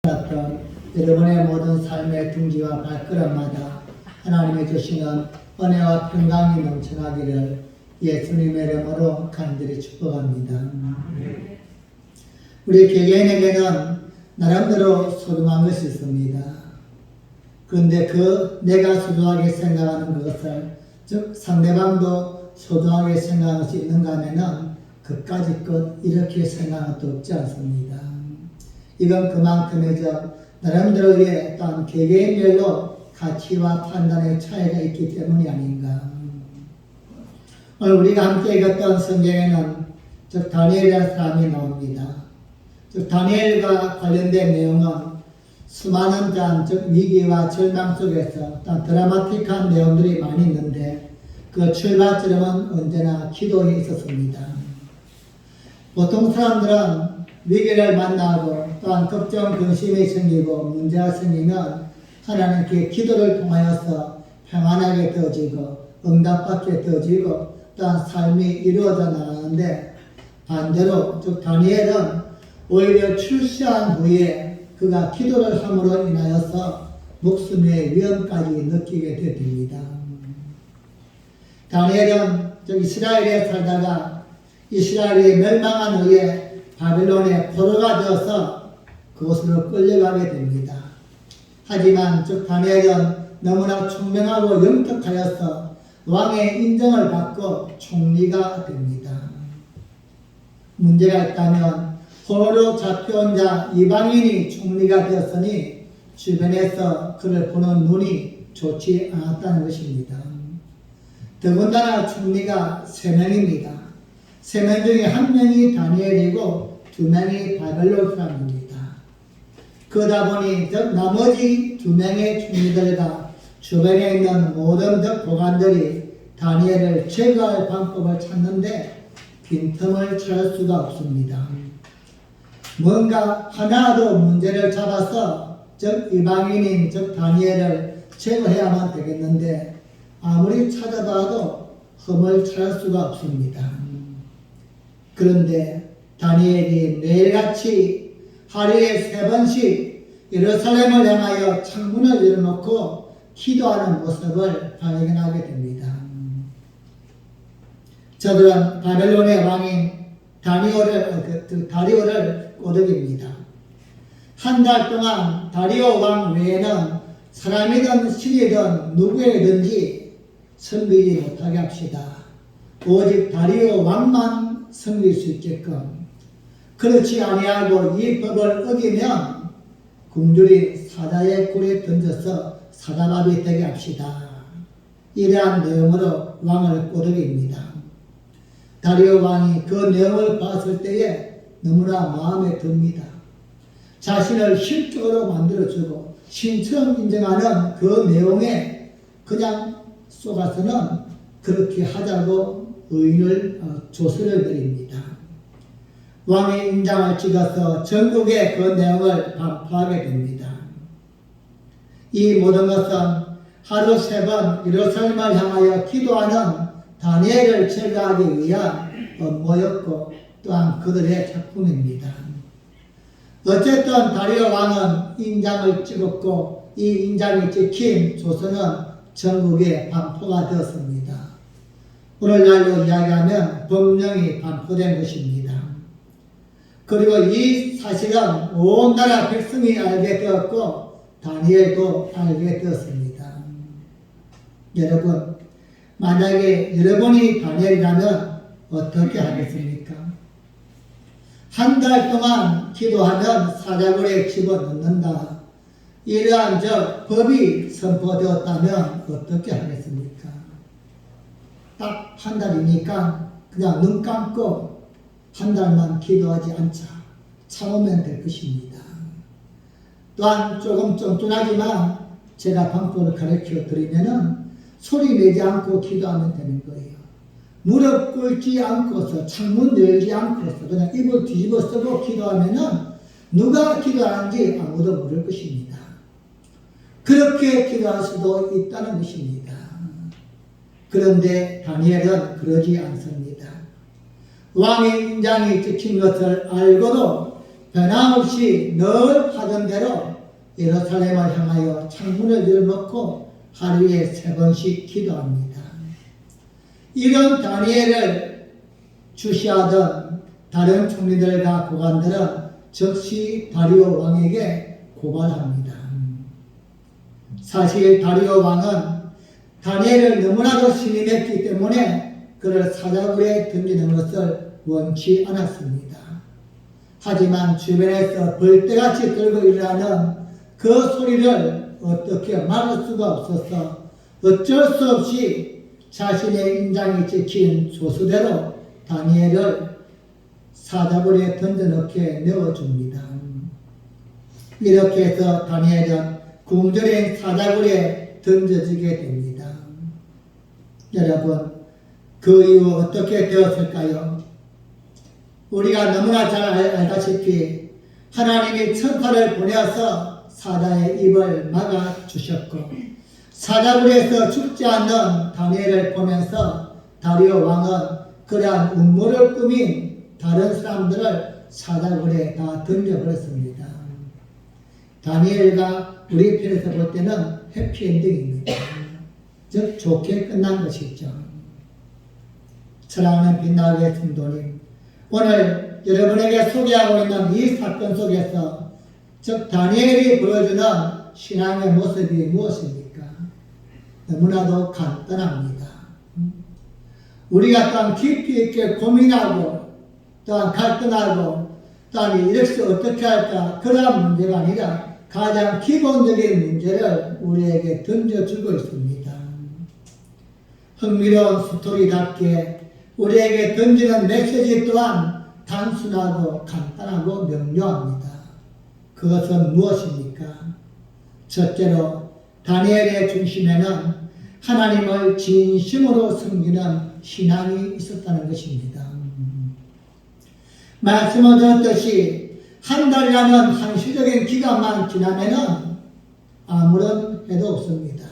어떤 여러분의 모든 삶의 둥지와 발걸음마다 하나님의 주시는 은혜와 평강이 넘쳐나기를 예수님의 이름으로 간절히 축복합니다. 우리 개개인에게는 나름대로 소중한 것이 있습니다. 그런데 내가 소중하게 생각하는 것을, 즉 상대방도 소중하게 생각할 수 있는가 하면은 그까짓 것 이렇게 생각할 수 없지 않습니다. 이건 그만큼이죠. 나름대로의 어떤 개개인별로 가치와 판단의 차이가 있기 때문이 아닌가. 오늘 우리가 함께 읽었던 성경에는 즉 다니엘이라는 사람이 나옵니다. 즉 다니엘과 관련된 내용은 수많은 즉 위기와 절망 속에서 어떤 드라마틱한 내용들이 많이 있는데 그 출발점은 언제나 기도에 있었습니다. 보통 사람들은 위기를 만나고 또한 걱정, 근심이 생기고 문제가 생기면 하나님께 기도를 통하여서 평안하게 되어지고 응답받게 되어지고 또한 삶이 이루어져 나가는데 반대로 즉 다니엘은 오히려 출세한 후에 그가 기도를 함으로 인하여서 목숨의 위험까지 느끼게 됩니다. 다니엘은 즉 이스라엘에 살다가 이스라엘이 멸망한 후에 바벨론의 포로가 되어서 그곳으로 끌려가게 됩니다. 하지만 즉 다니엘은 너무나 총명하고 영특하여서 왕의 인정을 받고 총리가 됩니다. 문제가 있다면 포로로 잡혀온 자 이방인이 총리가 되었으니 주변에서 그를 보는 눈이 좋지 않았다는 것입니다. 더군다나 총리가 3명입니다. 3명 중에 1명이 다니엘이고 2명이 바벨론 사람입니다. 그러다 보니 나머지 2명의 총리들과 주변에 있는 모든 고관들이 다니엘을 제거할 방법을 찾는데 빈틈을 찾을 수가 없습니다. 뭔가 하나도 문제를 잡아서 즉 이방인인 즉 다니엘을 제거해야만 되겠는데 아무리 찾아봐도 흠을 찾을 수가 없습니다. 그런데 다니엘이 매일같이 하루에 3번씩 예루살렘을 향하여 창문을 열어놓고 기도하는 모습을 발견하게 됩니다. 저들은 바벨론의 왕인 다리오를 꼬드깁니다. 한 달 동안 다리오 왕 외에는 사람이든 신이든 누구에든지 섬기지 못하게 합시다. 오직 다리오 왕만 섬길 수 있게끔. 그렇지 아니하고 이 법을 어기면 굶주린 사자의 굴에 던져서 사자밥이 되게 합시다. 이러한 내용으로 왕을 꼬드깁니다. 다리오 왕이 그 내용을 봤을 때에 너무나 마음에 듭니다. 자신을 신적으로 만들어주고 신처럼 인정하는 그 내용에 그냥 속아서는 그렇게 하자고 의인을 조서를 드립니다. 왕의 인장을 찍어서 전국에 그 내용을 반포하게 됩니다. 이 모든 것은 하루 3번 예루살렘을 향하여 기도하는 다니엘을 제거하기 위한 업무였고 또한 그들의 작품입니다. 어쨌든 다리오 왕은 인장을 찍었고 이 인장이 찍힌 조서는 전국에 반포가 되었습니다. 오늘날로 이야기하면 법령이 반포된 것입니다. 그리고 이 사실은 온 나라 백성이 알게 되었고 다니엘도 알게 되었습니다. 여러분, 만약에 여러분이 다니엘이라면 어떻게 하겠습니까? 한 달 동안 기도하면 사자굴에 집어넣는다. 이러한 법이 선포되었다면 어떻게 하겠습니까? 딱 한 달이니까 그냥 눈 감고 한 달만 기도하지 않자 참으면 될 것입니다. 또한 조금 쫀쫀하지만 제가 방법을 가르쳐 드리면은 소리 내지 않고 기도하면 되는 거예요. 무릎 꿇지 않고서 창문 열지 않고서 그냥 입을 뒤집어 쓰고 기도하면은 누가 기도하는지 아무도 모를 것입니다. 그렇게 기도할 수도 있다는 것입니다. 그런데 다니엘은 그러지 않습니다. 왕의 인장이 찍힌 것을 알고도 변함없이 늘 하던 대로 예루살렘을 향하여 창문을 열어놓고 하루에 3번씩 기도합니다. 이런 다니엘을 주시하던 다른 총리들과 고관들은 즉시 다리오 왕에게 고발합니다. 사실 다리오 왕은 다니엘을 너무나도 신임했기 때문에 그를 사자굴에 던지는 것을 원치 않았습니다. 하지만 주변에서 벌떼같이 들고 일어나는 그 소리를 어떻게 막을 수가 없어서 어쩔 수 없이 자신의 인장이 찍힌 조수대로 다니엘을 사자굴에 던져넣게 내어줍니다. 이렇게 해서 다니엘은 굶주린 사자굴에 던져지게 됩니다. 여러분, 그 이후 어떻게 되었을까요? 우리가 너무나 잘 알다시피 하나님이 천사를 보내어서 사자의 입을 막아주셨고 사자굴에서 죽지 않는 다니엘을 보면서 다리오 왕은 그러한 음모를 꾸민 다른 사람들을 사자굴에 다 던져버렸습니다. 다니엘과 우리 편에서 볼 때는 해피엔딩입니다. 즉 좋게 끝난 것이죠. 사랑하는 빛나게 성도님, 오늘 여러분에게 소개하고 있는 이 사건 속에서 즉 다니엘이 보여주는 신앙의 모습이 무엇입니까? 너무나도 간단합니다. 우리가 또한 깊이 있게 고민하고 또한 갈등하고 또한 이렇게 어떻게 할까 그런 문제가 아니라 가장 기본적인 문제를 우리에게 던져주고 있습니다. 흥미로운 스토리답게 우리에게 던지는 메시지 또한 단순하고 간단하고 명료합니다. 그것은 무엇입니까? 첫째로 다니엘의 중심에는 하나님을 진심으로 섬기는 신앙이 있었다는 것입니다. 말씀을 드렸듯이 한 달이라는 한시적인 기간만 지나면은 아무런 해도 없습니다.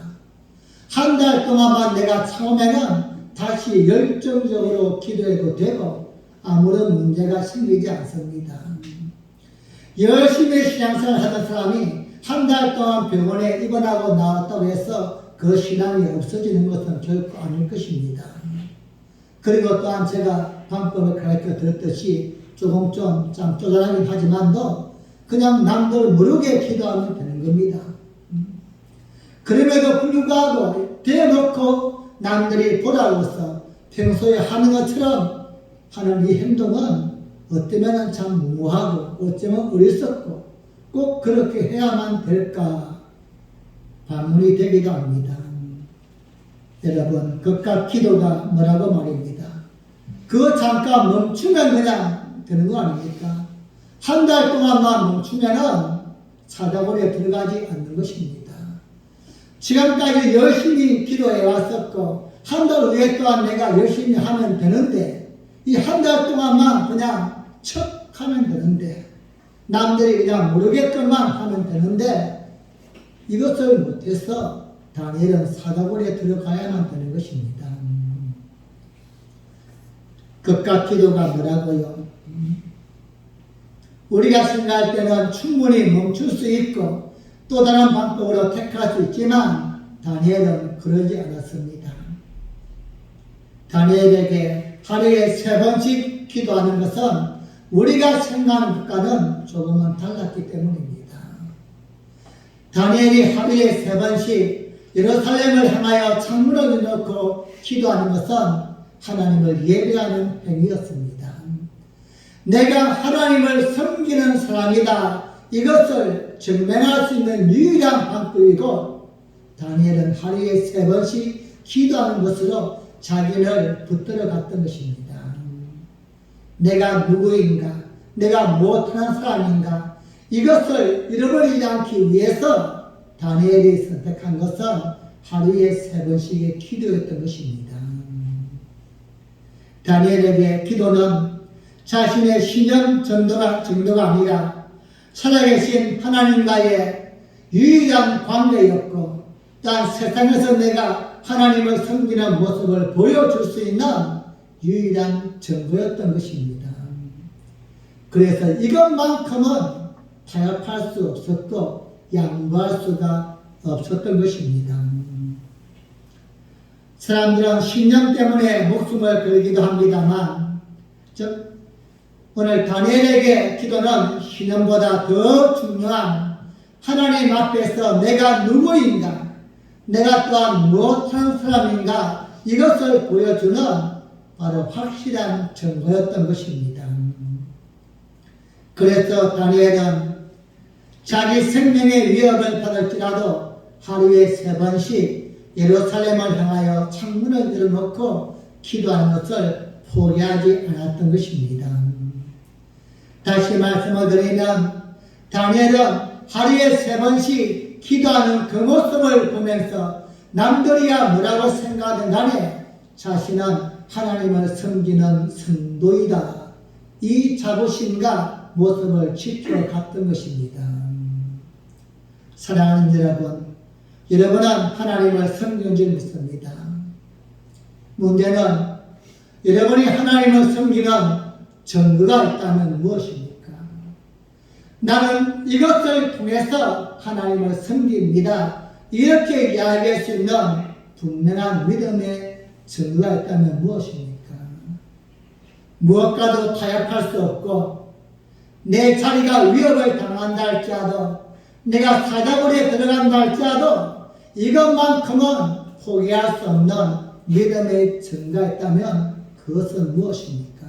한 달 동안만 내가 참으면은 다시 열정적으로 기도해도 되고 아무런 문제가 생기지 않습니다. 열심히 신앙생활 하던 사람이 한 달 동안 병원에 입원하고 나왔다고 해서 그 신앙이 없어지는 것은 결코 아닐 것입니다. 그리고 또한 제가 방법을 가르쳐 드렸듯이 조금 좀 쪼잔하긴 하지만도 그냥 남들 모르게 기도하면 되는 겁니다. 그럼에도 불구하고 대놓고 남들이 보라고서 평소에 하는 것처럼 하는 이 행동은 어쩌면 참 무모하고 어쩌면 어리석고 꼭 그렇게 해야만 될까 반문이 되기도 합니다. 여러분, 그깟 기도가 뭐라고 말입니다. 그거 잠깐 멈추면 그냥 되는 거 아닙니까? 한 달 동안만 멈추면은 사자굴에 들어가지 않는 것입니다. 지금까지 열심히 기도해 왔었고 한 달 후에 또한 내가 열심히 하면 되는데 이 한 달 동안만 그냥 척 하면 되는데 남들이 그냥 모르게끔만 하면 되는데 이것을 못해서 다니엘은 사자굴에 들어가야만 되는 것입니다. 그깟 기도가 뭐라고요? 우리가 생각할 때는 충분히 멈출 수 있고 또 다른 방법으로 택할 수 있지만 다니엘은 그러지 않았습니다. 다니엘에게 하루에 3번씩 기도하는 것은 우리가 생각하는 것과는 조금은 달랐기 때문입니다. 다니엘이 하루에 3번씩 예루살렘을 향하여 창문을 넣고 기도하는 것은 하나님을 예배하는 행위였습니다. 내가 하나님을 섬기는 사람이다. 이것을 증명할 수 있는 유일한 방법이고 다니엘은 하루에 3번씩 기도하는 것으로 자기를 붙들어 갔던 것입니다. 내가 누구인가? 내가 못하는 사람인가? 이것을 잃어버리지 않기 위해서 다니엘이 선택한 것은 하루에 3번씩의 기도였던 것입니다. 다니엘에게 기도는 자신의 신념 정도가 아니라 살아계신 하나님과의 유일한 관계였고 또한 세상에서 내가 하나님을 섬기는 모습을 보여줄 수 있는 유일한 증거였던 것입니다. 그래서 이것만큼은 타협할 수 없었고 양보할 수가 없었던 것입니다. 사람들은 신념 때문에 목숨을 걸기도 합니다만, 즉 오늘 다니엘에게 기도는 신념보다 더 중요한 하나님 앞에서 내가 누구인가, 내가 또한 무엇하는 사람인가, 이것을 보여주는 바로 확실한 증거였던 것입니다. 그래서 다니엘은 자기 생명의 위협을 받을지라도 하루에 3번씩 예루살렘을 향하여 창문을 열어놓고 기도하는 것을 포기하지 않았던 것입니다. 다시 말씀을 드리면 다니엘은 하루에 3번씩 기도하는 그 모습을 보면서 남들이야 뭐라고 생각하든 간에 자신은 하나님을 섬기는 성도이다, 이 자부심과 모습을 지켜갔던 것입니다. 사랑하는 여러분, 여러분은 하나님을 섬기는 줄 믿습니다. 문제는 여러분이 하나님을 섬기는 증거가 있다면 무엇입니까? 나는 이것을 통해서 하나님을 섬깁니다, 이렇게 이야기할 수 있는 분명한 믿음의 증거가 있다면 무엇입니까? 무엇과도 타협할 수 없고 내 자리가 위협을 당한다 할지라도, 내가 사자굴에 들어간다 할지라도 이것만큼은 포기할 수 없는 믿음의 증거가 있다면 그것은 무엇입니까?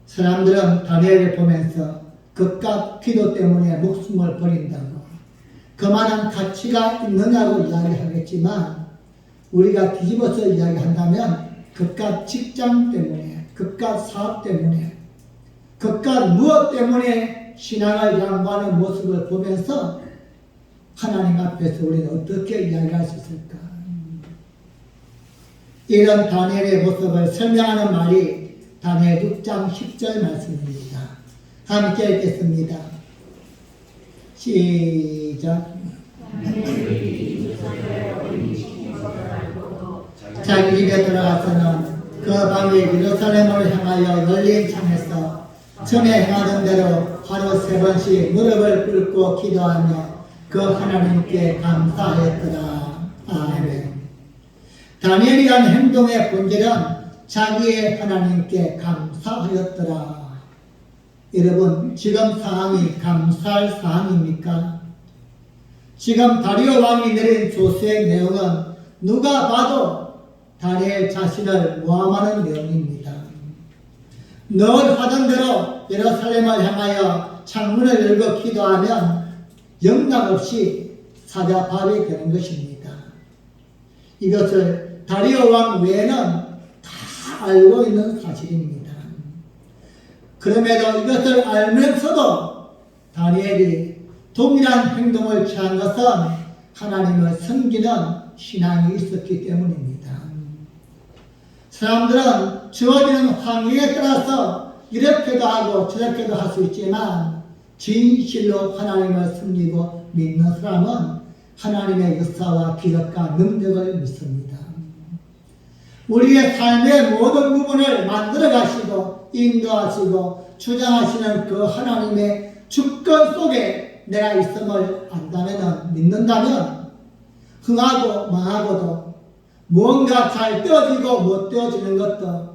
사람들은 다니엘을 보면서 그깟 기도 때문에 목숨을 버린다고 그만한 가치가 있느냐고 이야기하겠지만, 우리가 뒤집어서 이야기한다면 그깟 직장 때문에, 그깟 사업 때문에, 그깟 무엇 때문에 신앙을 양보하는 모습을 보면서 하나님 앞에서 우리는 어떻게 이야기할 수 있을까? 이런 다니엘의 모습을 설명하는 말이 다니엘 6장 10절 말씀입니다. 함께 읽겠습니다. 시작. 자기 집에 들어가서는 그 밤에 예루살렘을 향하여 열린 창에서 전에 행하던 대로 하루 3번씩 무릎을 꿇고 기도하며 그 하나님께 감사했더라. 아멘. 다니엘이 한 행동의 본질은 자기의 하나님께 감사하였더라. 여러분, 지금 상황이 감사할 사항입니까? 지금 다리오 왕이 내린 조서의 내용은 누가 봐도 다니엘 자신을 모함하는 내용입니다. 늘 하던 대로 예루살렘을 향하여 창문을 열고 기도하면 영락없이 사자밥이 되는 것입니다. 이것을 다리오 왕 외에는 다 알고 있는 사실입니다. 그럼에도 이것을 알면서도 다니엘이 동일한 행동을 취한 것은 하나님을 섬기는 신앙이 있었기 때문입니다. 사람들은 주어지는 환경에 따라서 이렇게도 하고 저렇게도 할 수 있지만, 진실로 하나님을 섬기고 믿는 사람은 하나님의 역사와 기적과 능력을 믿습니다. 우리의 삶의 모든 부분을 만들어 가시고 인도하시고 주장하시는 그 하나님의 주권 속에 내가 있음을 안다면, 믿는다면, 흥하고 망하고도 무언가 잘 되어지고 못 되어지는 것도,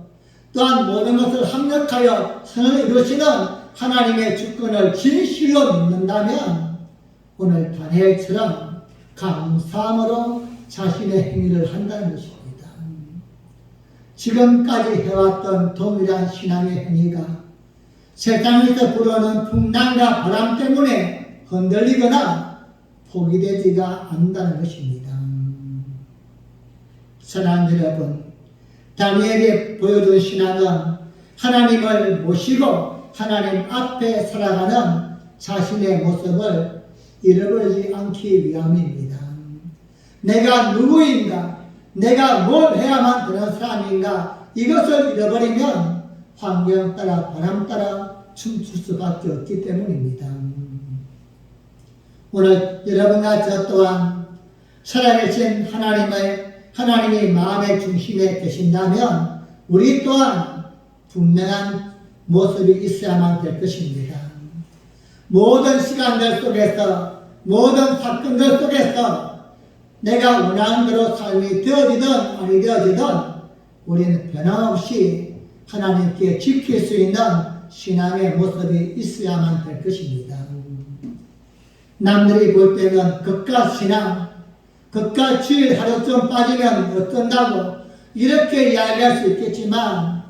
또한 모든 것을 합력하여 선을 이루시는 하나님의 주권을 진실로 믿는다면 오늘 다니엘처럼 감사함으로 자신의 행위를 한다는 것입니다. 지금까지 해왔던 동일한 신앙의 행위가 세상에서 불어오는 풍랑과 바람 때문에 흔들리거나 포기되지가 않는다는 것입니다. 사랑하는 여러분, 다니엘이 보여준 신앙은 하나님을 모시고 하나님 앞에 살아가는 자신의 모습을 잃어버리지 않기 위함입니다. 내가 누구인가, 내가 뭘 해야만 되는 사람인가, 이것을 잃어버리면 환경 따라 바람 따라 춤출 수밖에 없기 때문입니다. 오늘 여러분과 저 또한 살아계신 하나님이 마음의 중심에 계신다면 우리 또한 분명한 모습이 있어야만 될 것입니다. 모든 시간들 속에서, 모든 사건들 속에서 내가 원하는 대로 삶이 되어지든 아니 되어지든 우리는 변함없이 하나님께 지킬 수 있는 신앙의 모습이 있어야만 될 것입니다. 남들이 볼 때는 그깟 신앙, 그깟 주일 하루쯤 빠지면 어쩐다고 이렇게 이야기할 수 있겠지만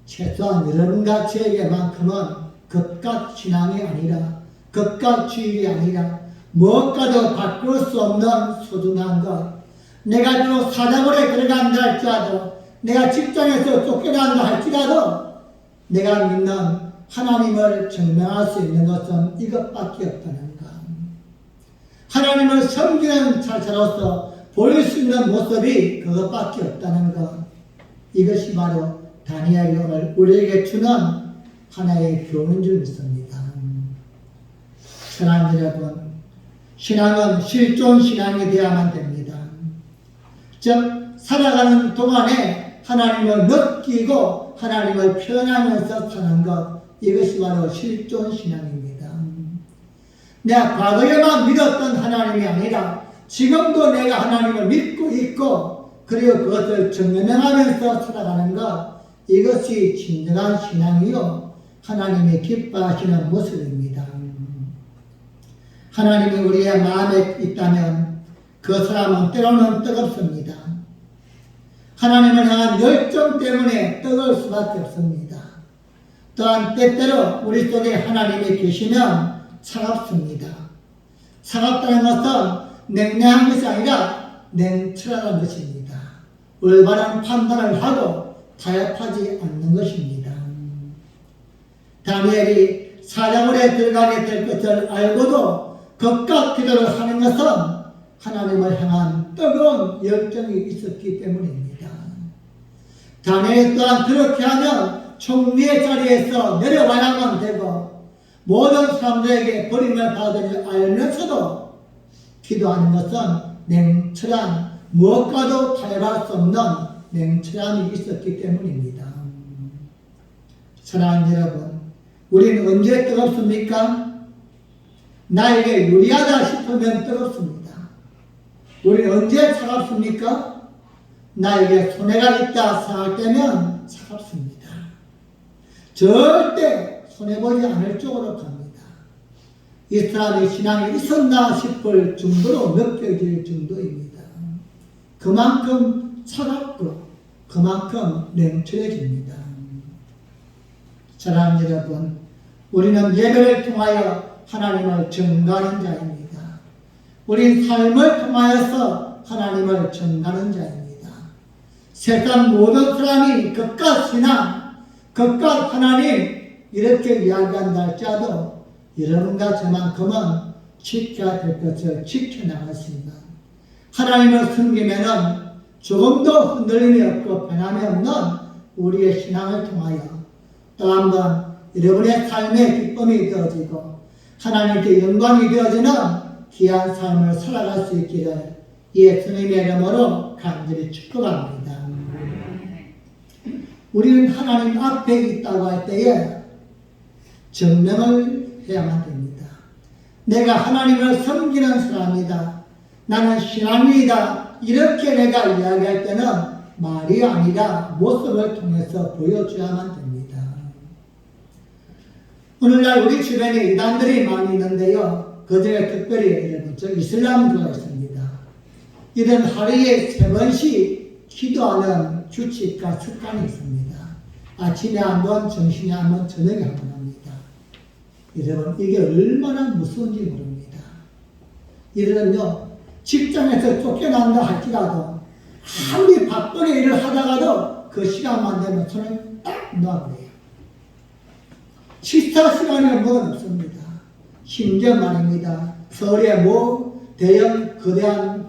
최소한 여러분과 저에게만큼은 그깟 신앙이 아니라, 그깟 주일이 아니라 무엇과도 바꿀 수 없는 소중한 것, 내가 비록 사자굴에 들어간다 할지라도, 내가 직장에서 쫓겨난다 할지라도 내가 믿는 하나님을 증명할 수 있는 것은 이것밖에 없다는 것. 하나님을 섬기는 자로서 보일 수 있는 모습이 그것밖에 없다는 것. 이것이 바로 다니엘이 오늘 우리에게 주는 하나의 교훈인 줄 믿습니다. 사랑하는 여러분, 신앙은 실존 신앙이 되어야만 됩니다. 즉 살아가는 동안에 하나님을 느끼고 하나님을 표현하면서 사는 것, 이것이 바로 실존 신앙입니다. 내가 과거에만 믿었던 하나님이 아니라 지금도 내가 하나님을 믿고 있고 그리고 그것을 증명하면서 살아가는 것, 이것이 진정한 신앙이요 하나님이 기뻐하시는 모습입니다. 하나님이 우리의 마음에 있다면 그 사람은 때로는 뜨겁습니다. 하나님을 향한 열정 때문에 뜨거울 수밖에 없습니다. 또한 때때로 우리 속에 하나님이 계시면 차갑습니다. 차갑다는 것은 냉랭한 것이 아니라 냉철한 것입니다. 올바른 판단을 하고 타협하지 않는 것입니다. 다니엘이 사자굴에 들어가게 될 것을 알고도 극각 기도를 하는 것은 하나님을 향한 뜨거운 열정이 있었기 때문입니다. 다니엘 또한 그렇게 하면 총리의 자리에서 내려와야만 되고 모든 사람들에게 버림을 받으려 알면서도 기도하는 것은 냉철한, 무엇과도 타협할 수 없는 냉철함이 있었기 때문입니다. 사랑하는 여러분, 우리는 언제 뜨겁습니까? 나에게 유리하다 싶으면 뜨겁습니다. 우리는 언제 차갑습니까? 나에게 손해가 있다 생각할 때면 차갑습니다. 절대 손해보지 않을 쪽으로 갑니다. 이 사람의 신앙이 있었나 싶을 정도로 느껴질 정도입니다. 그만큼 차갑고 그만큼 냉철해집니다. 사랑하는 여러분, 우리는 예배를 통하여 하나님을 증거하는 자입니다. 우린 삶을 통하여서 하나님을 증거하는 자입니다. 세상 모든 사람이 그깟 신앙, 그깟 하나님 이렇게 이야기한다 할지라도 여러분과 저만큼은 지켜야 될 것을 지켜나갈 수 있는, 하나님을 섬기면은 조금도 흔들림이 없고 변함이 없는 우리의 신앙을 통하여 또 한번 여러분의 삶의 기쁨이 되어지고 하나님께 영광이 되어지는 귀한 삶을 살아갈 수 있기를 예수님의 이름으로 간절히 축복합니다. 우리는 하나님 앞에 있다고 할 때에 증명을 해야만 됩니다. 내가 하나님을 섬기는 사람이다, 나는 신앙이다, 이렇게 내가 이야기할 때는 말이 아니라 모습을 통해서 보여줘야만 됩니다. 오늘날 우리 주변에 이단들이 많이 있는데요, 그 중에 특별히 여러분 이슬람교가 있습니다. 이들은 하루에 3번씩 기도하는 규칙과 습관이 있습니다. 아침에 한 번, 점심에 한 번, 저녁에 한 번 합니다. 여러분, 이게 얼마나 무서운지 모릅니다. 이들은요, 직장에서 쫓겨난다 할지라도 아무리 바쁘게 일을 하다가도 그 시간만 되면 손을 딱 놔버려요. 식사 시간이 뭐가 없습니다. 심지어 말입니다. 서울의 대형 거대한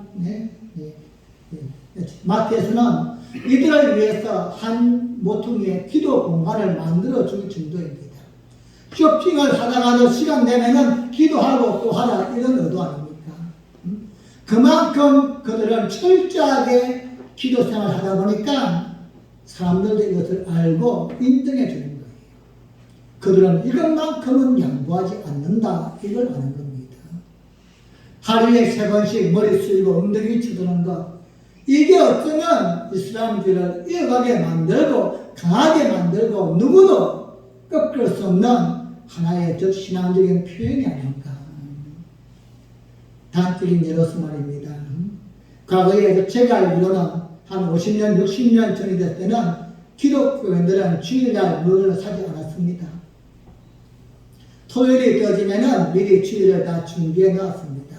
마트에서는 이들을 위해서 한 모퉁이의 기도 공간을 만들어줄 정도입니다. 쇼핑을 하다가도 시간 되면은 기도하고 또 하라, 이런 의도 아닙니까? 그만큼 그들은 철저하게 기도 생활을 하다 보니까 사람들도 이것을 알고 인정해 주는 거예요. 그들은 이것만큼은 양보하지 않는다. 이걸 아는 겁니다. 하루에 3번씩 머리 숙이고 엉덩이 쳐드는 것. 이게 어쩌면 이슬람교를 이어가게 만들고 강하게 만들고 누구도 꺾을 수 없는 하나의 신앙적인 표현이 아닌가. 단적인 예로서 말입니다. 과거에 제가 알기로는 한 50년, 60년 전이 됐을 때는 기독교인들은 주일날 물건을 사지 않았습니다. 토요일이 되어지면은 미리 주일을 다 준비해 놓았습니다.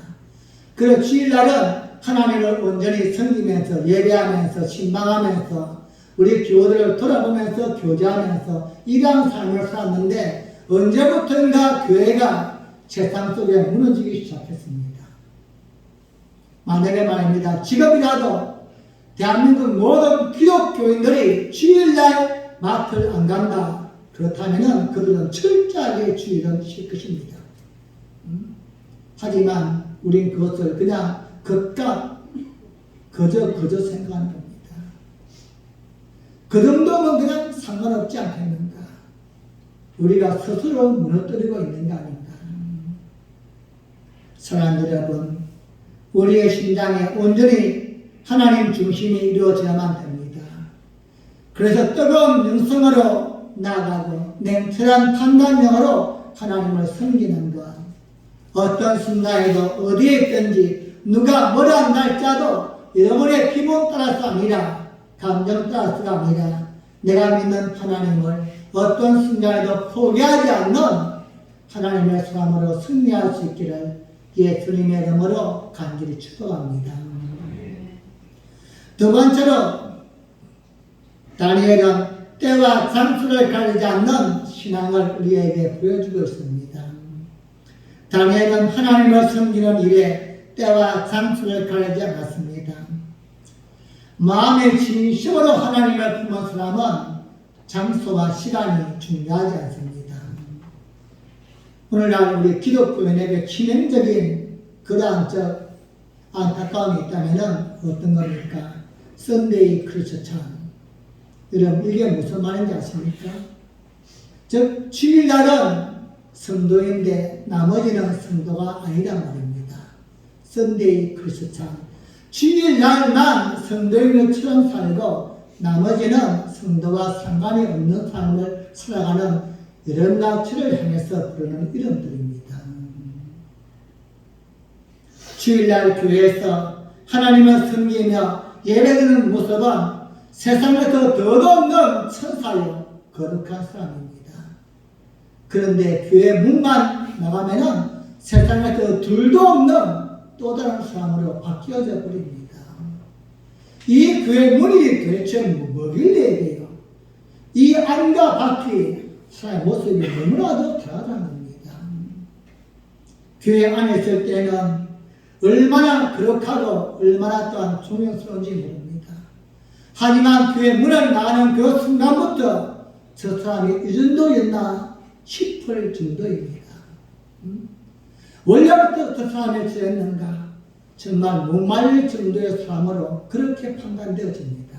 그리고 주일날은 하나님을 온전히 섬기면서 예배하면서 신방하면서 우리 교우들을 돌아보면서 교제하면서 이러한 삶을 살았는데 언제부턴가 교회가 세상 속에 무너지기 시작했습니다. 만약에 말입니다. 지금이라도 대한민국 모든 기독교인들이 주일날 마트를 안 간다. 그렇다면 그들은 철저하게 주일은 쉴 것입니다. 하지만 우린 그것을 그냥 그저 생각하는 겁니다. 그 정도면 그냥 상관없지 않겠는가. 우리가 스스로 무너뜨리고 있는 게 아닌가. 사랑하는 여러분, 우리의 심장에 온전히 하나님 중심이 이루어져야만 됩니다. 그래서 뜨거운 영성으로 나아가고 냉철한 판단력으로 하나님을 섬기는 것. 어떤 순간에도 어디에 있든지 누가 뭐라 날짜도 여러분의 기분 따라서 아니라 감정 따라서가 아니라 내가 믿는 하나님을 어떤 순간에도 포기하지 않는 하나님의 사람으로 승리할 수 있기를 예수님의 이름으로 간절히 축복합니다. 두 번째로 다니엘은 때와 장소를 가리지 않는 신앙을 우리에게 보여주고 있습니다. 다니엘은 하나님을 섬기는 일에 때와 장소를 가리지 않았습니다. 마음의 진심으로 하나님을 품은 사람은 장소와 시간이 중요하지 않습니다. 오늘날 우리 기독교인에게 치명적인 그러한 안타까움이 있다면 어떤 겁니까? 썬데이 크리스천. 여러분 이게 무슨 말인지 아십니까? 즉 주일날은 성도인데 나머지는 성도가 아니란 말입니다. 썬데이 크리스천. 주일날만 성도인 것처럼 살고 나머지는 성도와 상관이 없는 삶을 살아가는 이런 가치를 향해서 부르는 이름들입니다. 주일날 교회에서 하나님을 섬기며 예배드리는 모습은 세상에서 더도 없는 천사요 거룩한 사람입니다. 그런데 교회 문만 나가면은 세상에서 둘도 없는 또 다른 사람으로 바뀌어져 버립니다. 이 교회 문이 도대체 뭐길래 돼요? 이 안과 밖이 사람의 모습이 너무나도 다르다는 겁니다. 교회 안에 있을 때는 얼마나 거룩하고 얼마나 또한 존경스러운지 모릅니다. 하지만 교회 문을 나가는 그 순간부터 저 사람이 이 정도였나 싶을 정도입니다. 원래부터 그 사람이 저였는가 정말 목말릴 정도의 사람으로 그렇게 판단되어집니다.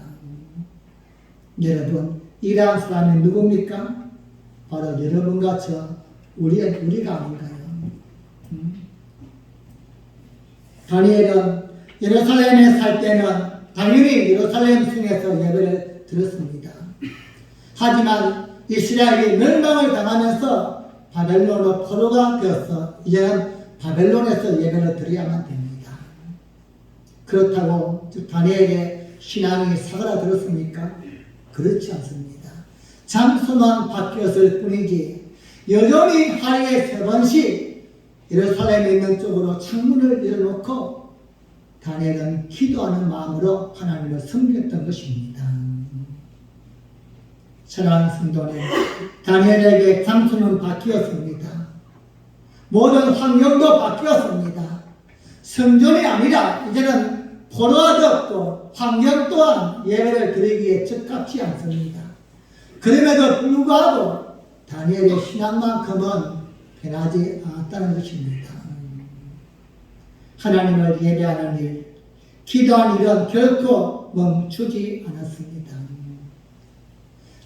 여러분 이러한 사람이 누굽니까? 바로 여러분과 저 우리가 아닌가요? 다니엘은 예루살렘에 살 때는 당연히 예루살렘 성에서 예배를 드렸습니다. 하지만 이스라엘이 멸망을 당하면서 바벨론으로 포로가 되어서 이제는 바벨론에서 예배를 드려야만 됩니다. 그렇다고 다니엘의 신앙이 사그라들었습니까? 그렇지 않습니다. 장소만 바뀌었을 뿐이지 여전히 하루에 3번씩 예루살렘에 있는 쪽으로 창문을 열어놓고 다니엘은 기도하는 마음으로 하나님을 섬겼던 것입니다. 사랑하는 성도님, 다니엘에게 장소는 바뀌었습니다. 모든 환경도 바뀌었습니다. 성전이 아니라 이제는 포로가 되었고 환경 또한 예배를 드리기에 적합치 않습니다. 그럼에도 불구하고 다니엘의 신앙만큼은 변하지 않았다는 것입니다. 하나님을 예배하는 일, 기도하는 일은 결코 멈추지 않았습니다.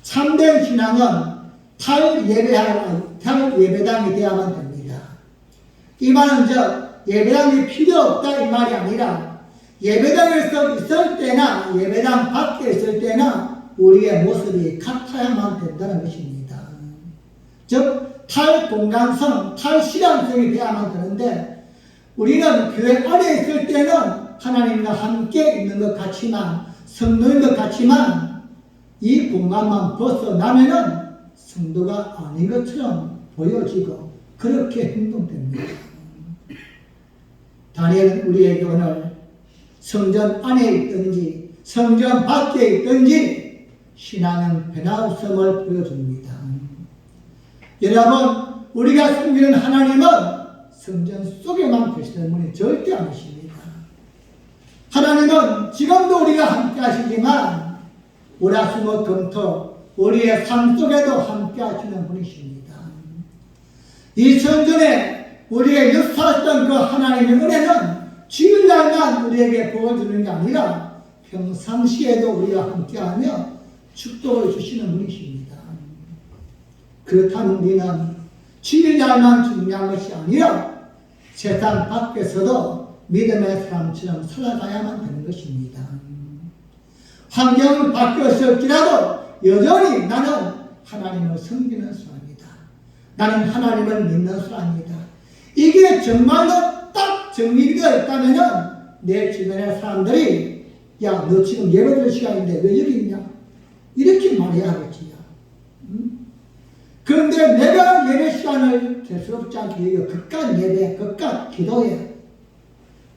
참된 신앙은 탈예배당이 되어야만 됩니다. 이 말은 예배당이 필요 없다 이 말이 아니라 예배당에서 있을 때나 예배당 밖에 있을 때나 우리의 모습이 같아야만 된다는 것입니다. 즉 탈공간성, 탈실험성이 되어야만 되는데 우리는 교회 안에 있을 때는 하나님과 함께 있는 것 같지만 성도인 것 같지만 이 공간만 벗어나면은 성도가 아닌 것처럼 보여지고 그렇게 행동됩니다. 다니엘은 우리에게 오늘 성전 안에 있든지 성전 밖에 있든지 신앙은 변화없음을 보여줍니다. 여러분, 우리가 섬기는 하나님은 성전 속에만 계시는 분이 절대 아니십니다. 하나님은 지금도 우리가 함께 하시지만 월화수목금토 우리의 삶 속에도 함께 하시는 분이십니다. 이 성전에 우리의 역사했던 그 하나님의 은혜는 주일날만 우리에게 보여주는 게 아니라 평상시에도 우리와 함께하며 축복을 주시는 분이십니다. 그렇다면 우리는 주일날만 중요한 것이 아니라 세상 밖에서도 믿음의 사람처럼 살아가야만 하는 것입니다. 환경은 바뀌었을지라도 여전히 나는 하나님을 섬기는 사람이다. 나는 하나님을 믿는 사람이다. 이게 정말로 딱 정리되어 있다면 내 주변의 사람들이 야, 너 지금 예배드릴 시간인데 왜 여기 있냐? 이렇게 말해야 하겠지. 그런데 내가 예배 시간을 대수롭지 않게 그깟 예배, 그깟 기도에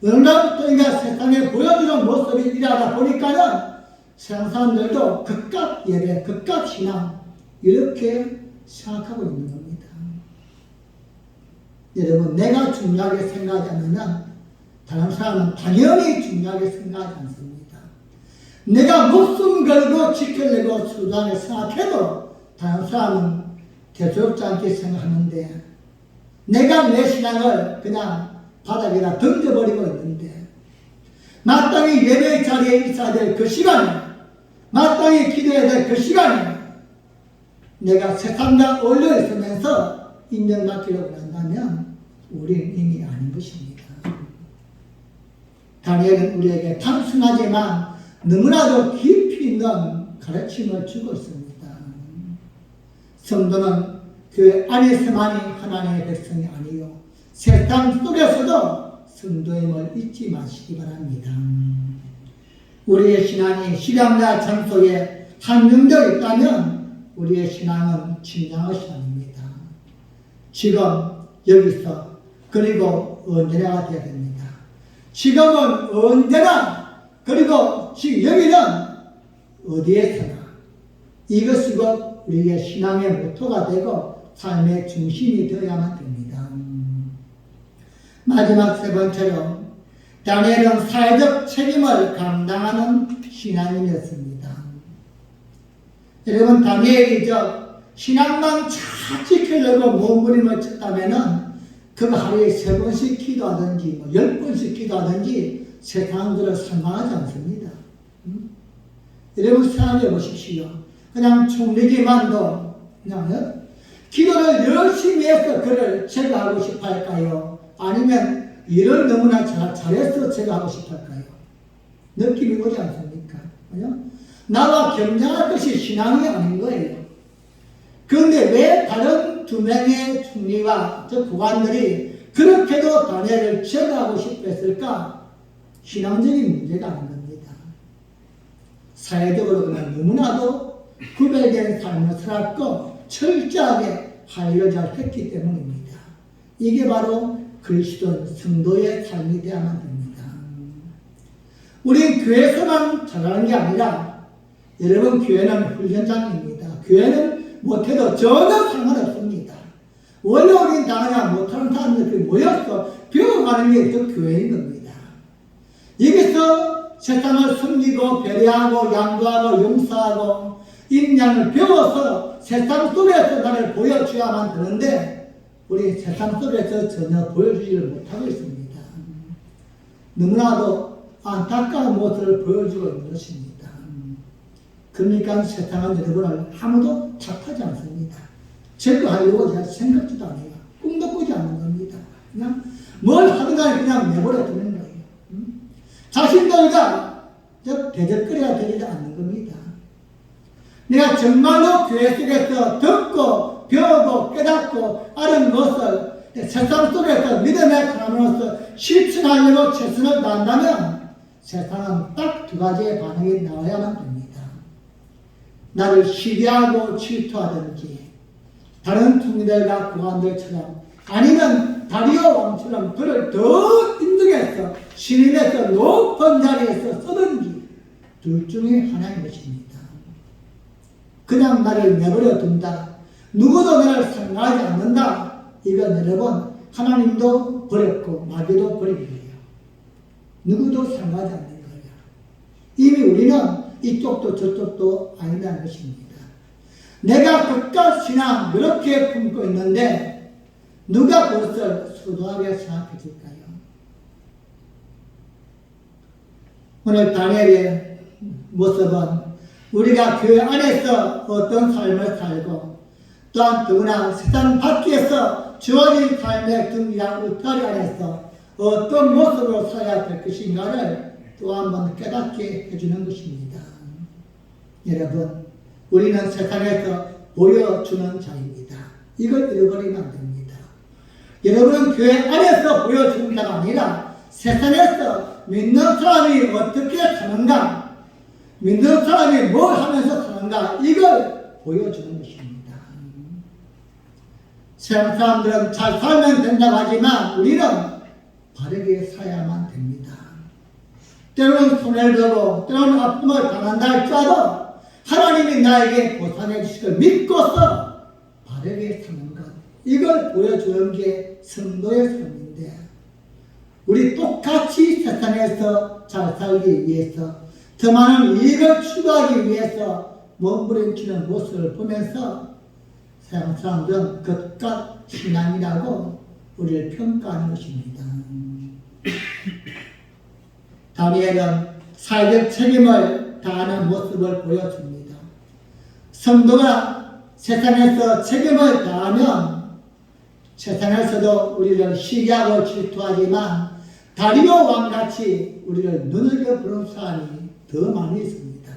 어느 날부터 내가 세상에 보여주는 모습이 일하다 보니까는 세상 사람들도 그깟 예배, 그깟 신앙 이렇게 생각하고 있는 겁니다. 여러분, 내가 중요하게 생각하면 다른 사람은 당연히 중요하게 생각하지 않습니다. 내가 목숨 걸고 지키려고 수단에 생각해도 다른 사람은 대수롭지 않게 생각하는데 내가 내 신앙을 그냥 바닥에다 던져버리고 있는데 마땅히 예배 자리에 있어야 될 그 시간에 마땅히 기도해야 될 그 시간에 내가 세상과 올려 있으면서 인정받기로 한다면 우리는 이미 아닌 것입니다. 다니엘은 우리에게 단순하지만 너무나도 깊이 있는 가르침을 주고 있습니다. 성도는 교회 안에서만이 하나님의 백성이 아니요 세상 속에서도 성도임을 잊지 마시기 바랍니다. 우리의 신앙이 시간과 장소에 한정되어 있다면 우리의 신앙은 진정한 것이 아닙니다. 지금 여기서 그리고 언제나 되어야 됩니다. 지금은 언제나 그리고 지금 여기는 어디에서나 이것이 곧 우리의 신앙의 모토가 되고 삶의 중심이 되어야만 됩니다. 마지막 세 번째로 다니엘은 사회적 책임을 감당하는 신앙인이었습니다. 여러분, 다니엘이 신앙만 잘 지키려고 몸부림을 쳤다면 그가 하루에 3번씩 기도하든지 10번씩 기도하든지 세상들을 상관하지 않습니다. 여러분 생각해 보십시오. 그냥 총리기만도 그냥 기도를 열심히 해서 그를 제거하고 싶어 할까요? 아니면 일을 너무나 잘해서 제거하고 싶어 할까요? 느낌이 오지 않습니까? 나와 경쟁할 것이 신앙이 아닌 거예요. 그런데 왜 다른 2명의 총리와 고관들이 그렇게도 다니엘을 제거하고 싶어 했을까? 신앙적인 문제가 아닌 겁니다. 사회적으로 그냥 너무나도 구별된 삶을 살았고 철저하게 하려고 했기 때문입니다. 이게 바로 그리스도인 성도의 삶이 되어야만 됩니다. 우린 교회에서만 잘하는 게 아니라 여러분 교회는 훈련장입니다. 교회는 못해도 전혀 상관없습니다. 원래 우린 당연히 못하는 사람들이 모여서 배워가는 게 또 교회인 겁니다. 여기서 세상을 섬기고 배려하고 양보하고 용서하고 인양을 배워서 세상 속에서 나를 보여줘야만 되는데 우리 세상 속에서 전혀 보여주지를 못하고 있습니다. 너무나도 안타까운 모습을 보여주고 있는 것입니다. 그러니까 세상은 여러분을 아무도 탓하지 않습니다. 제거하려고 제가 생각지도 않아요. 꿈도 꾸지 않는 겁니다. 그냥 뭘 하든 간에 그냥 내버려 두는 거예요. 자신들과 대적거리가 되지 않는 겁니다. 내가 정말로 교회 속에서 듣고 배우고 깨닫고 아는 것을 세상 속에서 믿음의 사람으로서 실천하려고 최선을 다한다면 세상은 딱 두 가지의 반응이 나와야만 됩니다. 나를 시기하고 질투하든지 다른 총리들과 고관들처럼 아니면 다리오 왕처럼 그를 더 인정해서 신임해서 높은 자리에서 쓰든지 둘 중에 하나인 것입니다. 그냥 나를 내버려 둔다. 누구도 나를 생각하지 않는다. 이건 여러분 하나님도 버렸고 마귀도 버린 거예요. 누구도 생각하지 않는 거예요. 이미 우리는 이쪽도 저쪽도 아니라는 것입니다. 내가 국가 신앙 그렇게 품고 있는데 누가 그것을 소중하게 생각해 줄까요? 오늘 다니엘의 모습은 우리가 교회 안에서 어떤 삶을 살고 또한 더구나 세상 밖에서 주어진 삶의 등이랑 울타리 안에서 어떤 모습으로 살아야 될 것인가를 또 한 번 깨닫게 해주는 것입니다. 여러분, 우리는 세상에서 보여주는 자입니다. 이걸 잃어버리면 안 됩니다. 여러분은 교회 안에서 보여주는 자가 아니라 세상에서 믿는 사람이 어떻게 사는가, 믿는 사람이 뭘 하면서 사는가, 이걸 보여주는 것입니다. 세상 사람들은 잘 살면 된다고 하지만 우리는 바르게 살아야만 됩니다. 때로는 손해를 보고 때로는 아픔을 당한다 할지라도 하나님이 나에게 보상해 주실 걸 믿고서 바르게 사는 것, 이걸 보여주는 게 성도의 삶인데 우리 똑같이 세상에서 잘 살기 위해서 더 많은 이익을 추구하기 위해서 몸부림치는 모습을 보면서 세상 사람들은 겉값 신앙이라고 우리를 평가하는 것입니다. 다니엘은 사회적 책임을 다하는 모습을 보여줍니다. 성도가 세상에서 책임을 다하면 세상에서도 우리를 시기하고 질투하지만 다리오 왕같이 우리를 눈여겨 보는 사람이 더 많이 있습니다.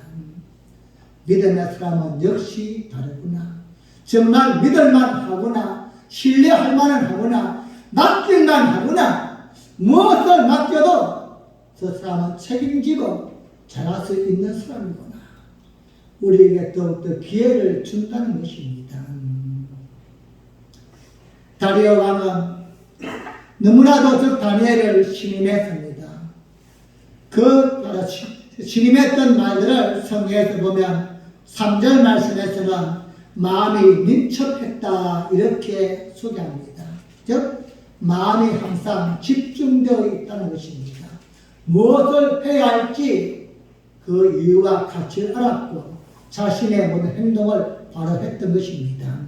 믿음의 사람은 역시 다르구나. 정말 믿을만 하구나. 신뢰할 만은 하구나. 맡길만 하구나. 무엇을 맡겨도 저 사람은 책임지고 잘할 수 있는 사람이구나. 우리에게 더욱더 기회를 준다는 것입니다. 다리오 왕은 너무나도 저 다니엘을 신임했습니다. 그 신임했던 말들을 성경에서 보면 3절 말씀에서는 마음이 민첩했다 이렇게 소개합니다. 즉 마음이 항상 집중되어 있다는 것입니다. 무엇을 해야 할지 그 이유와 가치를 알았고 자신의 모든 행동을 바로 했던 것입니다.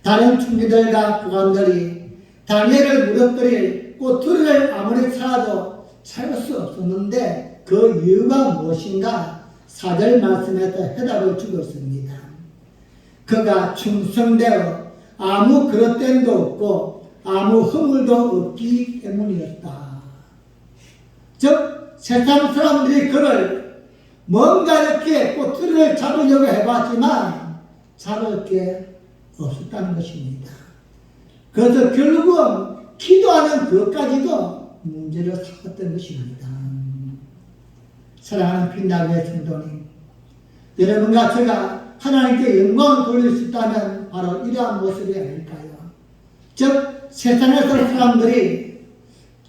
다른 총리들과 고관들이 다니엘을 무너뜨릴 꼬투리를 아무리 찾아도 찾을 수 없었는데 그 이유가 무엇인가 4절 말씀에서 해답을 주고 있습니다. 그가 충성되어 아무 그릇됨도 없고 아무 허물도 없기 때문이었다. 즉 세상 사람들이 그를 뭔가 이렇게 꼬투리를 잡으려고 해봤지만 잡을 게 없었다는 것입니다. 그래서 결국은 기도하는 그것까지도 문제를 삼았던 것입니다. 사랑하는 빛나게 성도님, 여러분과 제가 하나님께 영광을 돌릴 수 있다면 바로 이러한 모습이 아닐까요? 즉 세상에서 사람들이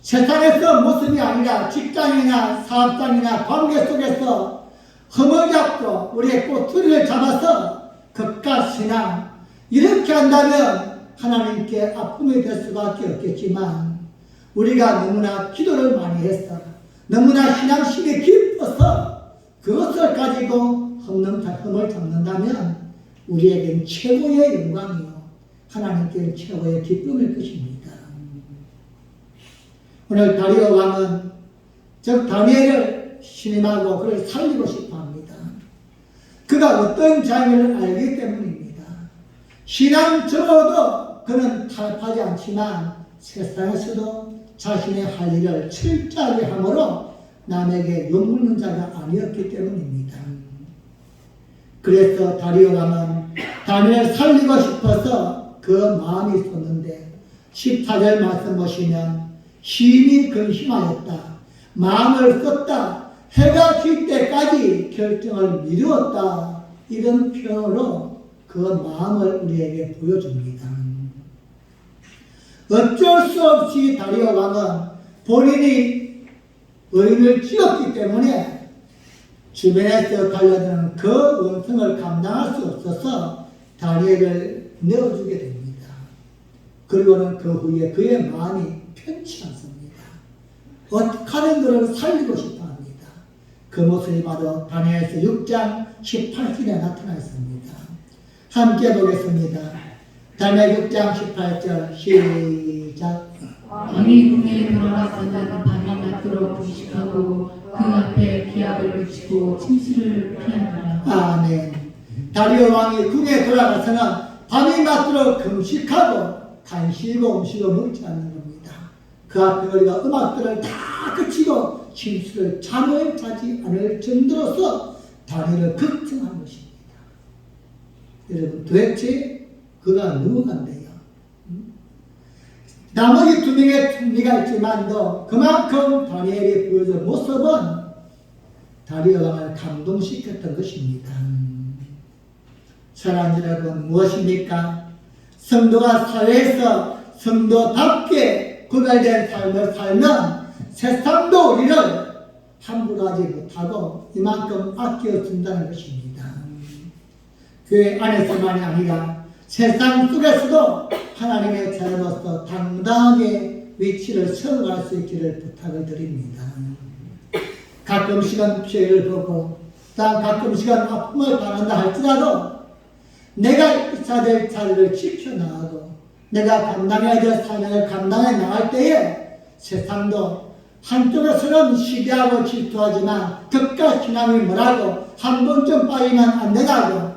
세상에서 모습이 아니라 직장이나 사업장이나 관계 속에서 흠을 잡고 우리의 꼬투리를 잡아서 겉과 신앙 이렇게 한다면 하나님께 아픔이 될 수밖에 없겠지만 우리가 너무나 기도를 많이 해서 너무나 신앙심이 깊어서 그것을 가지고 흠을 잡는다면 우리에겐 최고의 영광이요 하나님께 최고의 기쁨일 것입니다. 오늘 다리오 왕은 즉 다니엘을 신임하고 그를 살리고 싶어 합니다. 그가 어떤 자인을 알기 때문입니다. 신앙 적어도 그는 타협하지 않지만 세상에서도 자신의 할 일을 철저하게 함으로 남에게 욕먹는 자가 아니었기 때문입니다. 그래서 다리오 왕은 다니엘을 살리고 싶어서 그 마음이 쏟는데 14절 말씀 보시면 심히 근심하였다. 마음을 썼다. 해가 질 때까지 결정을 미루었다. 이런 표현으로 그 마음을 우리에게 보여줍니다. 어쩔 수 없이 다리오 왕은 본인이 의인을 지었기 때문에 주변에서 달려드는 그 원성을 감당할 수 없어서 다니엘을 내어주게 됩니다. 그리고는 그 후에 그의 마음이 편치 않습니다. 어떻게든 그를 살리고 싶어 합니다. 그 모습이 바로 다니엘서 6장 18절에 나타나 있습니다. 함께 보겠습니다. 다니엘 6장 18절 시작. 왕이 궁에 들어가서는 밤이 낮도록 부식하고 그 앞에 기합을 붙이고 침실을 피하니라. 아멘. 다리오 왕이 궁에 돌아가서는 밤이 낮도록 금식하고 간식이고 음식을 먹지 않는 겁니다. 그 앞에 우리가 음악들을 다 그치고 침실을 잠을 자지 않을 정도로서 다리를 걱정한 것입니다. 여러분 도대체 그가 누구간데요? 나머지 두 명의 총리가 있지만도 그만큼 다니엘이 보여준 모습은 다리오 왕을 감동시켰던 것입니다. 사랑하는 여러분, 무엇입니까? 성도가 사회에서 성도답게 구별된 삶을 살면 세상도 우리를 함부로 하지 못하고 이만큼 아껴준다는 것입니다. 교회 안에서만이 아니라 세상 속에서도 하나님의 자녀로서 당당하게 위치를 세워갈 수 있기를 부탁을 드립니다. 가끔씩은 피해를 보고 가끔씩은 아픔을 당한다 할지라도 내가 있어야 될 자리를 지켜나가고 내가 감당해야 될 사명을 감당해 나갈 때에 세상도 한쪽에서는 시기하고 질투하지만 그깟 신앙이 뭐라고 한 번쯤 빠지면 안 되다고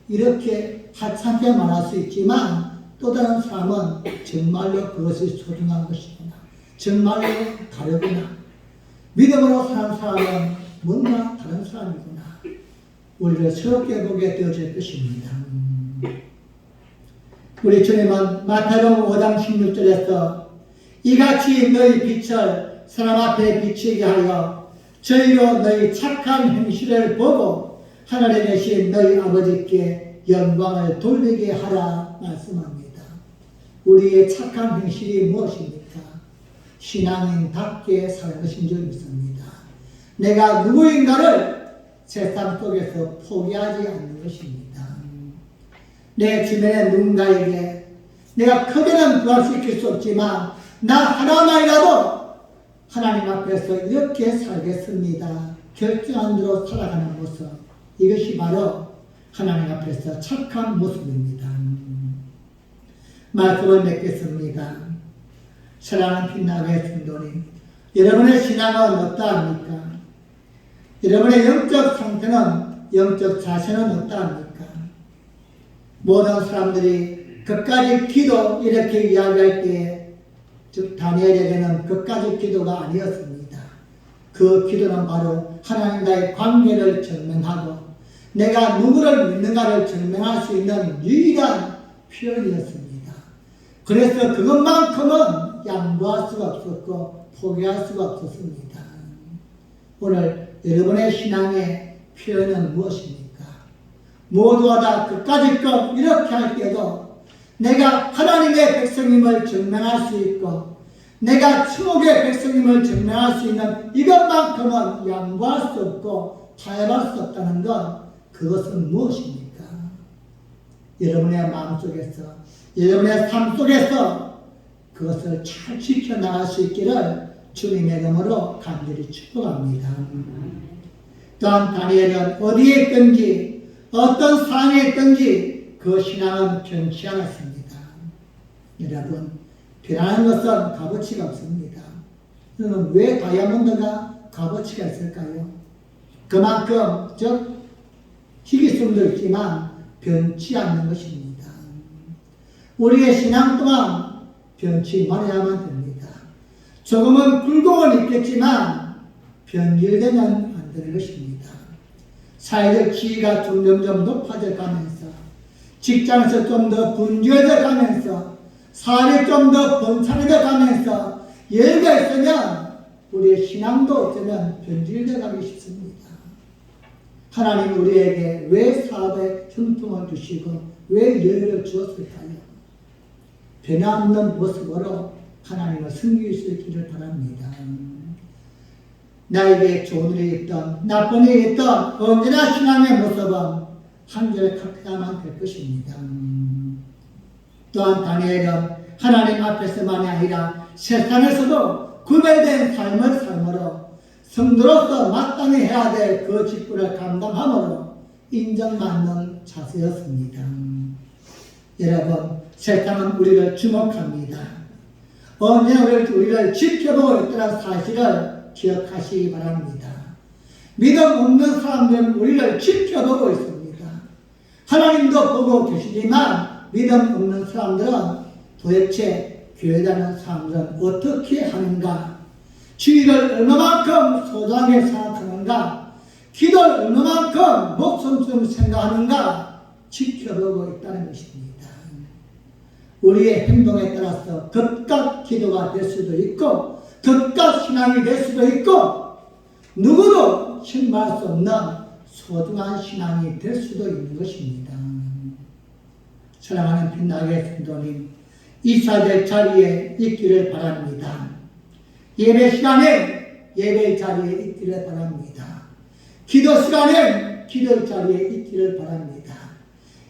이렇게 하찮게 말할 수 있지만 또 다른 사람은 정말로 그것이 소중한 것이구나. 정말로 다르구나. 믿음으로 사는 사람은 뭔가 다른 사람이구나. 우리를 새롭게 보게 되어질 것입니다. 우리 주님은 마태복음 5장 16절에서 이같이 너희 빛을 사람 앞에 비치게 하여 저희로 너희 착한 행실을 보고 하늘에 계신 너희 아버지께 영광을 돌리게 하라 말씀합니다. 우리의 착한 행실이 무엇입니까? 신앙인답게 사는 것인 줄 믿습니다. 내가 누구인가를 세상 속에서 포기하지 않는 것입니다. 내 주변의 누군가에게 내가 크게는 부활시킬 수 없지만 나 하나만이라도 하나님 앞에서 이렇게 살겠습니다. 결정한 대로 살아가는 모습, 이것이 바로 하나님 앞에서 착한 모습입니다. 말씀을 맺겠습니다. 사랑하는 빛나게 성도님, 여러분의 신앙은 어떠합니까? 여러분의 영적 상태는, 영적 자세는 어떠합니까? 모든 사람들이 그까지 기도 이렇게 이야기할 때에 즉 다니엘에게는 그까지 기도가 아니었습니다. 그 기도는 바로 하나님과의 관계를 증명하고 내가 누구를 믿는가를 증명할 수 있는 유일한 표현이었습니다. 그래서 그것만큼은 양보할 수가 없었고 포기할 수가 없었습니다. 오늘 여러분의 신앙의 표현은 무엇입니까? 모두가 다 그까짓 것 이렇게 할 때도 내가 하나님의 백성임을 증명할 수 있고 내가 천국의 백성임을 증명할 수 있는 이것만큼은 양보할 수 없고 타협할 수 없다는 것, 그것은 무엇입니까? 여러분의 마음속에서 여러분의 삶 속에서 그것을 잘 지켜나갈 수 있기를 주님의 이름으로 간절히 축복합니다. 또한 다니엘은 어디에 있든지 어떤 상황에 있든지 그 신앙은 변치 않았습니다. 여러분, 변하는 것은 값어치가 없습니다. 그러면 왜 다이아몬드가 값어치가 있을까요? 그만큼 즉 희귀성도 있지만 변치 않는 것입니다. 우리의 신앙 또한 변치 말아야만 됩니다. 조금은 굴곡은 있겠지만 변질되면 안 되는 것입니다. 사회적 지위가 점점점 높아져 가면서 직장에서 좀 더 분주해져 가면서 사회에 좀 더 번창해져 가면서 여유가 있으면 우리의 신앙도 어쩌면 변질되어 가기 쉽습니다. 하나님 우리에게 왜 사업에 형통을 주시고 왜 여유를 주었을까요? 변함없는 모습으로 하나님을 섬길 수 있기를 바랍니다. 나에게 좋은 일이 있던 나쁜 일이 있던 언제나 신앙의 모습은 한결같아야만 될 것입니다. 또한 다니엘은 하나님 앞에서만이 아니라 세상에서도 구별된 삶을 삶으로 성도로서 마땅히 해야 될 그 직분을 감당함으로 인정받는 자세였습니다. 여러분, 세상은 우리를 주목합니다. 언제나 우리를 지켜보고 있다는 사실을 기억하시기 바랍니다. 믿음 없는 사람들은 우리를 지켜보고 있습니다. 하나님도 보고 계시지만 믿음 없는 사람들은 도대체 교회 다니는 사람들은 어떻게 하는가, 주의를 얼마만큼 소중하게 생각하는가, 기도를 얼마만큼 목숨처럼 생각하는가 지켜보고 있다는 것입니다. 우리의 행동에 따라서 겉각 기도가 될 수도 있고 겉각 신앙이 될 수도 있고 누구도 신뢰할 수 없는 소중한 신앙이 될 수도 있는 것입니다. 사랑하는 빛나게 성도님, 이사될 자리에 있기를 바랍니다. 예배 시간에 예배 자리에 있기를 바랍니다. 기도 시간에 기도 자리에 있기를 바랍니다.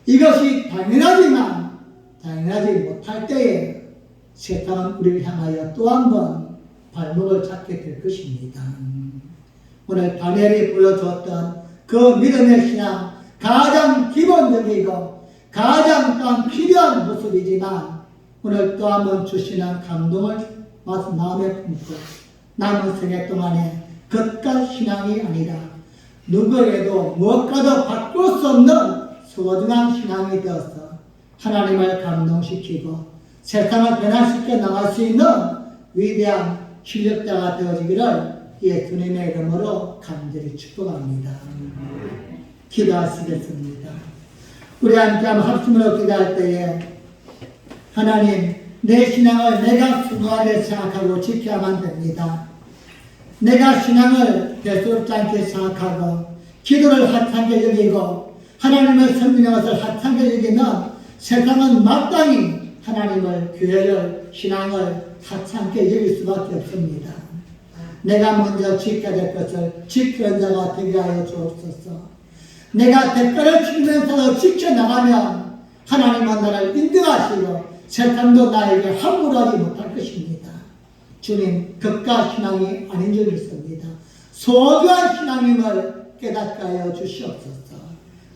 이것이 당연하지 못할 때에 세상은 우리를 향하여 또 한 번 발목을 잡게 될 것입니다. 오늘 다니엘이 보여주었던 그 믿음의 신앙, 가장 기본적이고 가장 또한 필요한 모습이지만 오늘 또 한 번 주시는 감동을 마음에 품고 남은 생애 동안에 겉갈 신앙이 아니라 누구에도 무엇과도 바꿀 수 없는 소중한 신앙이 되어서 하나님을 감동시키고 세상을 변화시켜 나갈 수 있는 위대한 실력자가 되어지기를 예수님의 이름으로 간절히 축복합니다. 기도하시겠습니다. 우리 함께 한번 합심으로 기도할 때에 하나님, 내 신앙을 내가 수고하게 생각하고 지켜야만 됩니다. 내가 신앙을 대수롭지 않게 생각하고 기도를 하찮게 여기고 하나님을 섬기는 것을 하찮게 여기면 세상은 마땅히 하나님을, 교회를, 신앙을 하찮게 여길 수밖에 없습니다. 내가 먼저 지켜야 될 것을 지키는 자가 되게 하여 주옵소서. 내가 대가를 치면서 지켜나가면 하나님은 나를 인정하시고 세상도 나에게 함부로 하지 못할 것입니다. 주님, 겉과 신앙이 아닌 줄 믿습니다. 소중한 신앙임을 깨닫게 하여 주시옵소서.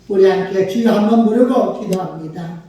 우리 함께 주여 한번 부르고 기도합니다.